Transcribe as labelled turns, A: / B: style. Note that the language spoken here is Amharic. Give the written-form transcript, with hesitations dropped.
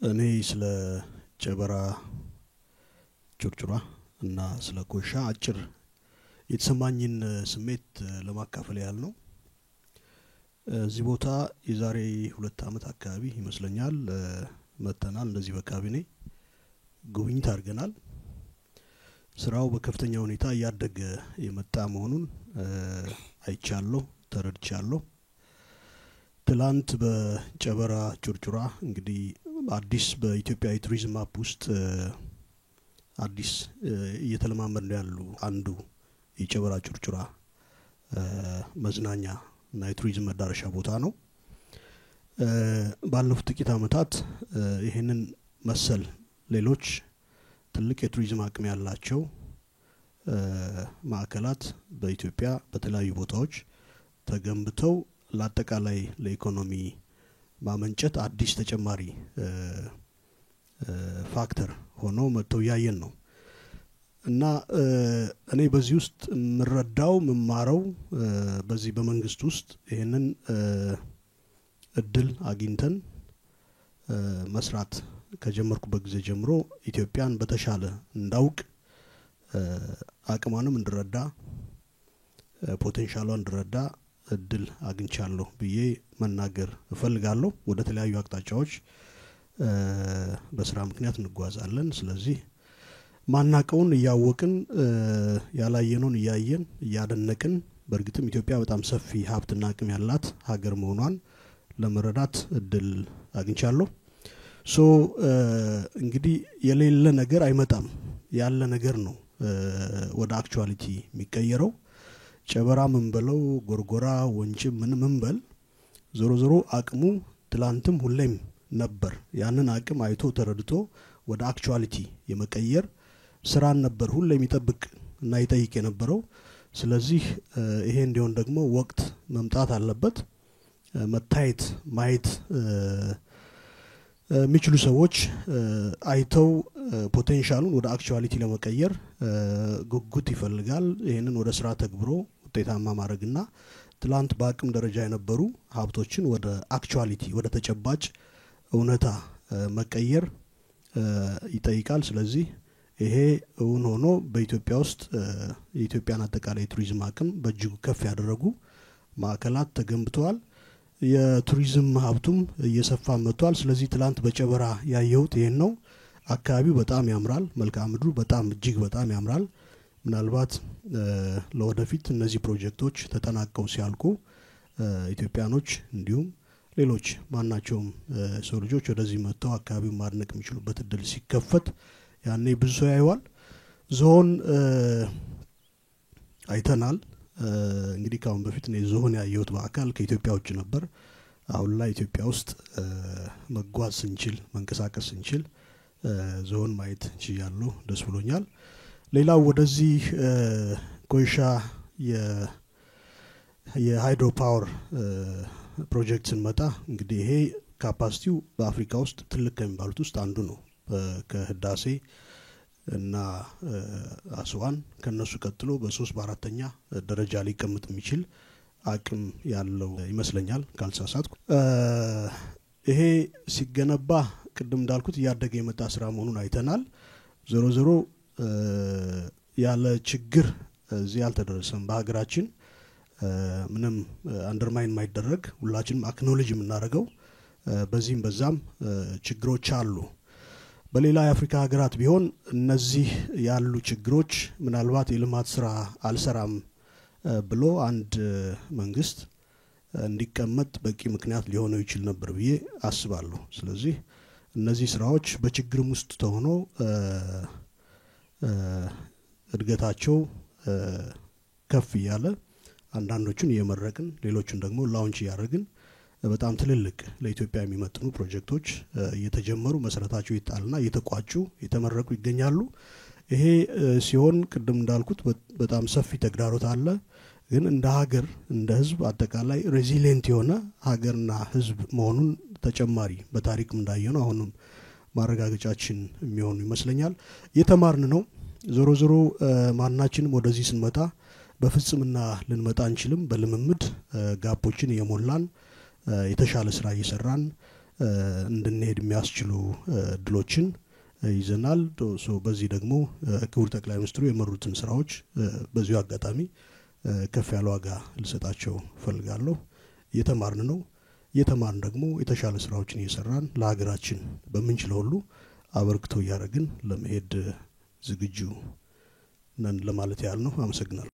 A: እኔ ስለ ጨበራ ጩርጩራ እና ስለ ኮሻ አጭር የተሰማኝን ስሜት ለማካፈል ያህል ነው። እዚህ ቦታ የዛሬ 2 አመት አካባቢ ይመስለኛል መተናል እንደዚህ በካቢኔ ጉብኝት አድርገናል። ስራው በከፍተኛ ሁኔታ ያደገ የመጣ መሆኑን አይቻለሁ ተረድቻለሁ። ትላንት በጨበራ ጩርጩራ እንግዲህ አዲስ በኢትዮጵያ የቱሪዝም ማፕ ውስጥ አዲስ እየተለማመደ ያሉ አንዱ የጨበራ ጩርጩራ መዝናኛ እና የቱሪዝም መዳረሻ ቦታ ነው። ባለፉት ጥቂት አመታት ይሄንን መሰል ሌሎች ትልቅ የቱሪዝም አቅም ያላቸው ማዕከላት በኢትዮጵያ በተለያዩ ቦታዎች ተገንብተው ለአጠቃላይ ለኢኮኖሚ ማመንጨት አዲስ ተጨማሪ ፋክተር ሆኖ መጥተው ያየን ነው እና እኔ በዚህ ውስጥ ምረዳው መማረው በዚህ በመንግስት ውስጥ ይሄንን እድል አግኝተን መስራት ከጀመርኩበት ጊዜ ጀምሮ ኢትዮጵያን በተሻለ እንዳውቅ አቅሟንም እንድረዳ ፖቴንሻሏን እንድረዳ እድል አግኝቻለሁ ብዬ መናገር እፈልጋለሁ። ወደ ተለያዩ አቅጣጫዎች በስራ ምክንያት እንጓዛለን። ስለዚህ ማናቀውን ያወቅን ያላየነውን ያየን ያደነቅን በርግጥም ኢትዮጵያ በጣም ሰፊ ሀብትና አቅም ያላት ሀገር መሆኗን ለመረዳት እድል አግኝቻለሁ። እንግዲህ የሌለ ነገር አይመጣም ያለ ነገር ነው ወደ አክቹአሊቲ የሚቀየረው። ጨበራ መንበለው ጎርጎራ ወንጭ ምን መንበል ዞሮ አቅሙ ትላንትም ሁሌም ነበር። ያንን አቅም አይቶ ተረድቶ ወደ አክቹአሊቲ የመቀየር ስራን ነበር ሁሌም ይጠብቅ እና ይጠይቅ የነበረው። ስለዚህ ይሄ እንዲሆን ደግሞ ወቅት መምጣት አለበት። መታየት ማየት የሚችሉ ሰዎች አይተው ፖቴንሻሉን ወደ አክቹአሊቲ ለመቀየር ጉጉት ይፈልጋል። ይሄንን ወደ ስራ ተግብሮ ውጤታማ ማድረግና ትላንት በአቅም ደረጃ የነበሩ ሀብቶችን ወደ አክቹአሊቲ ወደ ተጨባጭ እውነታ መቀየር ይጠይቃል። ስለዚህ ይሄ እውን ሆኖ በኢትዮጵያ ውስጥ የኢትዮጵያን አጠቃላይ ቱሪዝም አቅም በእጅጉ ከፍ ያደረጉ ማዕከላት ተገንብተዋል። የቱሪዝም ሀብቱም እየሰፋ መጥቷል። ስለዚህ ትላንት በጨበራ ያየሁት ይሄን ነው። አካባቢው በጣም ያምራል። መልክዓ ምድሩ በጣም እጅግ በጣም ያምራል። ምናልባት ለወደፊት እነዚህ ፕሮጀክቶች ተጠናቀው ሲያልቁ ኢትዮጵያኖች እንዲሁም ሌሎች ማናቸውም ሰው ልጆች ወደዚህ መጥተው አካባቢውን ማድነቅ የሚችሉበት እድል ሲከፈት ያኔ ብዙ ሰው ያዩዋል። ዞን አይተናል። እንግዲህ ካሁን በፊት ነው ዞን ያየሁት በአካል ከኢትዮጵያ ውጭ ነበር። አሁን ላይ ኢትዮጵያ ውስጥ መጓዝ ስንችል መንቀሳቀስ ስንችል ዞን ማየት እንችላለን። ደስ ብሎኛል። ሌላው ወደዚህ ኮይሻ የሃይድሮ ፓወር ፕሮጀክት ስንመጣ እንግዲህ ይሄ ካፓሲቲው በአፍሪካ ውስጥ ትልቅ ከሚባሉት ውስጥ አንዱ ነው። ከህዳሴ እና አስዋን ከነሱ ቀጥሎ በ3 በ4ኛ ደረጃ ሊቀመጥ የሚችል አቅም ያለው ይመስለኛል ካልተሳሳትኩ። ይሄ ሲገነባ ቅድም እንዳልኩት ያደገ የመጣ ስራ መሆኑን አይተናል። ዞሮ ያለ ችግር እዚህ ያልተደረሰም በሀገራችን ምንም አንደርማይን ማይደረግ ሁላችንም አክኖሌጅ የምናደርገው በዚህም በዛም ችግሮች አሉ። በሌላ የአፍሪካ ሀገራት ቢሆን እነዚህ ያሉ ችግሮች ምናልባት የልማት ስራ አልሰራም ብሎ አንድ መንግስት እንዲቀመጥ በቂ ምክንያት ሊሆነው ይችል ነበር ብዬ አስባለሁ። ስለዚህ እነዚህ ስራዎች በችግርም ውስጥ ተሆኖ እድገታቸው ከፍ ያለ አንዳንዶቹን እየመረቅን ሌሎቹን ደግሞ ላውንች ያደርግን በጣም ትልልቅ ለኢትዮጵያ የሚመጥኑ ፕሮጀክቶች እየተጀመሩ መሰረታቸው ይጣልና እየተቋጩ የተመረቁ ይገኛሉ። ይሄ ሲሆን ቅድም እንዳልኩት በጣም ሰፊ ተግዳሮት አለ። ግን እንደ ሀገር እንደ ህዝብ አጠቃላይ ሬዚሊየንት የሆነ ሀገርና ህዝብ መሆኑን ተጨማሪ በታሪክም እንዳየነው አሁንም ማረጋገጫችን የሚሆኑ ይመስለኛል። የተማርን ነው። ዞሮ ማናችንም ወደዚህ ስንመጣ በፍጹምና ልንመጣ አንችልም። በልምምድ ጋፖችን የሞላን የተሻለ ስራ እየሰራን እንድንሄድ የሚያስችሉ ድሎችን ይዘናል በዚህ ደግሞ ክቡር ጠቅላይ ሚኒስትሩ የመሩትን ስራዎች በዚሁ አጋጣሚ ከፍ ያለ ዋጋ ልሰጣቸው ፈልጋለሁ የተማርን ነው የተማርን ደግሞ የተሻለ ስራዎችን እየሰራን ለሀገራችን በመንችለው ሁሉ አበርክቶ ያረግን ለመሄድ ዝግጁ ነን ለማለት ያህል ነው አመሰግናለሁ